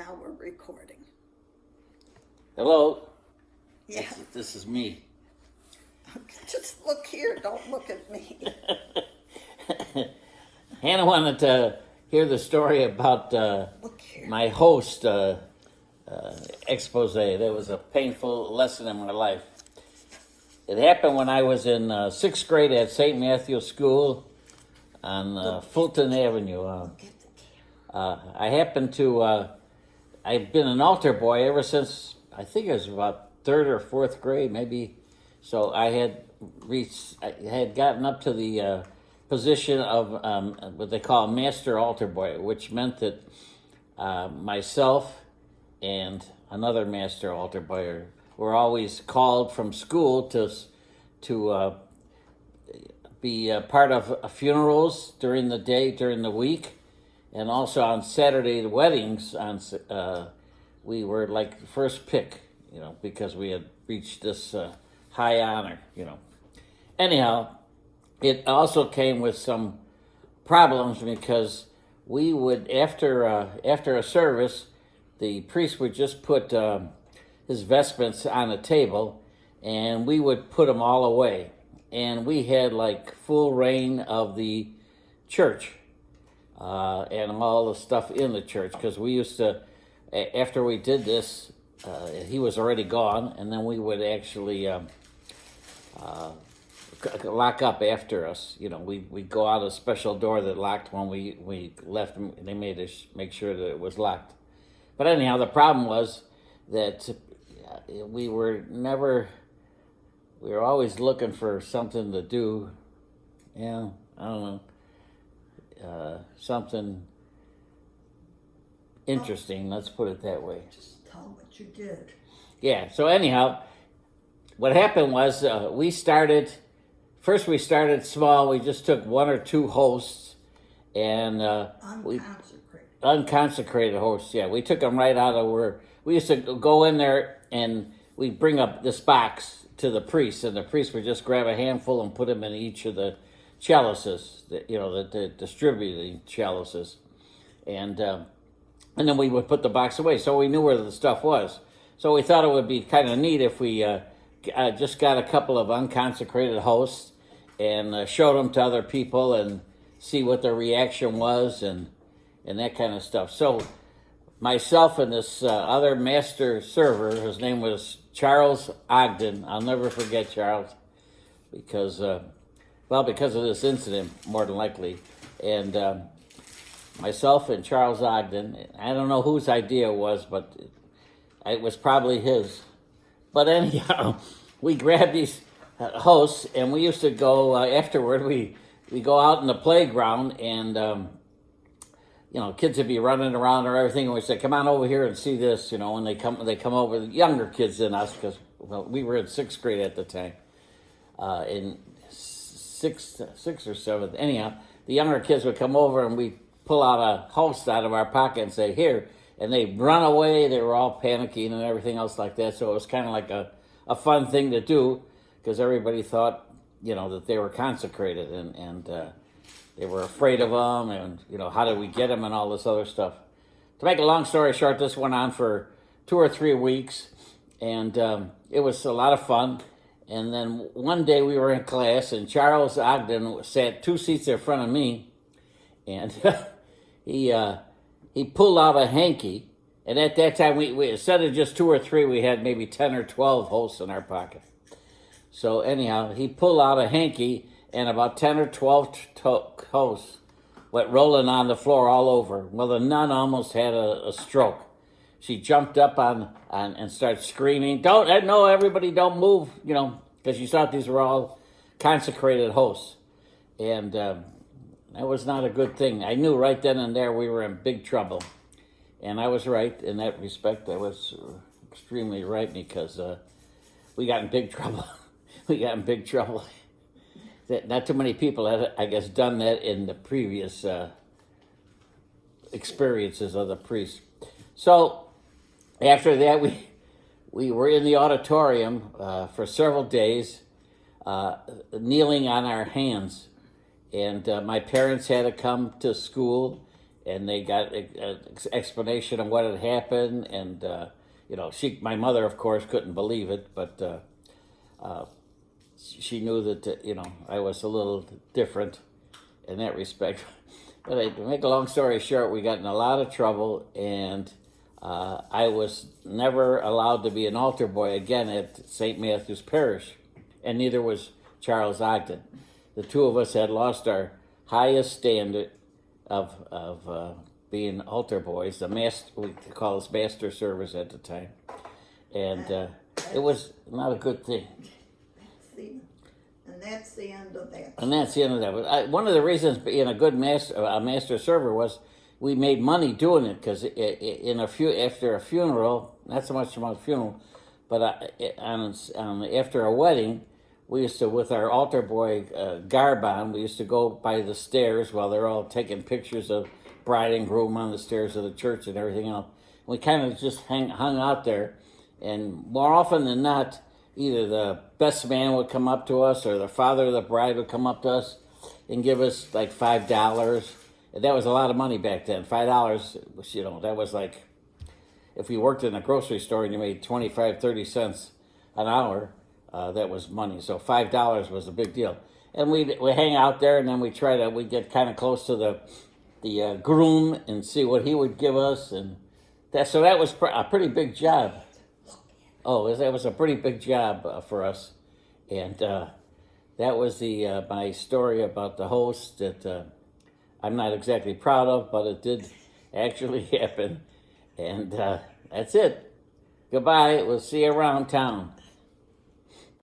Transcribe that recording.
Now we're recording. Hello. Yeah. This is me. Just look here. Don't look at me. Hannah wanted to hear the story about Look here. my host expose. That was a painful lesson in my life. It happened when I was in sixth grade at St. Matthew's School on Fulton Avenue. I happened to, I've been an altar boy ever since, I think it was about third or fourth grade, maybe. So I had gotten up to the position of what they call a master altar boy, which meant that myself and another master altar boy were always called from school to be part of funerals during the day, during the week, and also on Saturday the weddings. We were like the first pick, because we had reached this high honor, Anyhow, it also came with some problems because we would after a service, the priest would just put his vestments on a table, and we would put them all away, and we had like full reign of the church and all the stuff in the church, because we used to, after we did this, he was already gone, and then we would actually lock up after us. We'd go out a special door that locked when we left. They made us make sure that it was locked. But anyhow, the problem was that we were always looking for something to do. I don't know, something interesting, let's put it that way. Just tell what you did. Yeah, so anyhow, what happened was we started small. We just took one or two hosts, and unconsecrated hosts. Yeah, we took them right out of where we used to go in there, and we'd bring up this box to the priest, and the priest would just grab a handful and put them in each of the chalices, the distributing chalices, and then we would put the box away, so we knew where the stuff was. So we thought it would be kind of neat if we just got a couple of unconsecrated hosts and showed them to other people and see what their reaction was and that kind of stuff. So myself and this other master server, his name was Charles Ogden. I'll never forget Charles because of this incident, more than likely. And myself and Charles Ogden, I don't know whose idea it was, but it was probably his. But anyhow, we grabbed these hosts, and we used to go afterward. We go out in the playground, and kids would be running around or everything, and we say, "Come on over here and see this." When they come over, the younger kids than us, because we were in sixth grade at the time, in sixth or seventh. Anyhow, the younger kids would come over, and we pull out a host out of our pocket and say, "Here." And they run away. They were all panicking and everything else like that. So it was kind of like a fun thing to do, because everybody thought, that they were consecrated, and they were afraid of them, and, how did we get them, and all this other stuff. To make a long story short, this went on for 2 or 3 weeks, and it was a lot of fun. And then one day we were in class, and Charles Ogden sat 2 seats in front of me, and he pulled out a hanky, and at that time, we instead of just 2 or 3, we had maybe 10 or 12 hosts in our pocket. So anyhow, he pulled out a hanky, and about 10 or 12 hosts went rolling on the floor all over. Well, the nun almost had a stroke. She jumped up on and started screaming, "No, everybody don't move," because she thought these were all consecrated hosts. And that was not a good thing. I knew right then and there we were in big trouble. And I was right in that respect. I was extremely right, because we got in big trouble. We got in big trouble. Not too many people had, I guess, done that in the previous experiences of the priest. So after that, we were in the auditorium for several days, kneeling on our hands. And my parents had to come to school and they got an explanation of what had happened, and my mother, of course, couldn't believe it, but she knew that I was a little different in that respect. But to make a long story short, we got in a lot of trouble, and I was never allowed to be an altar boy again at St. Matthew's Parish, and neither was Charles Ogden. The two of us had lost our highest standard of being altar boys. We call us master servers at the time, and it was not a good thing. And that's the end of that. And that's the end of that. But one of the reasons being a good master server was we made money doing it, because after a funeral, not so much about a funeral, but after a wedding, we used to, with our altar boy garb on, we used to go by the stairs while they're all taking pictures of bride and groom on the stairs of the church and everything else. We kind of just hung out there, and more often than not, either the best man would come up to us or the father of the bride would come up to us and give us like $5. And that was a lot of money back then. $5, that was like, if you worked in a grocery store and you made 25, 30 cents an hour, that was money. So $5 was a big deal. And we hang out there, and then we get kind of close to the groom and see what he would give us. And that was a pretty big job. Oh, that was a pretty big job for us. And that was my story about the host that I'm not exactly proud of, but it did actually happen. And that's it. Goodbye. We'll see you around town.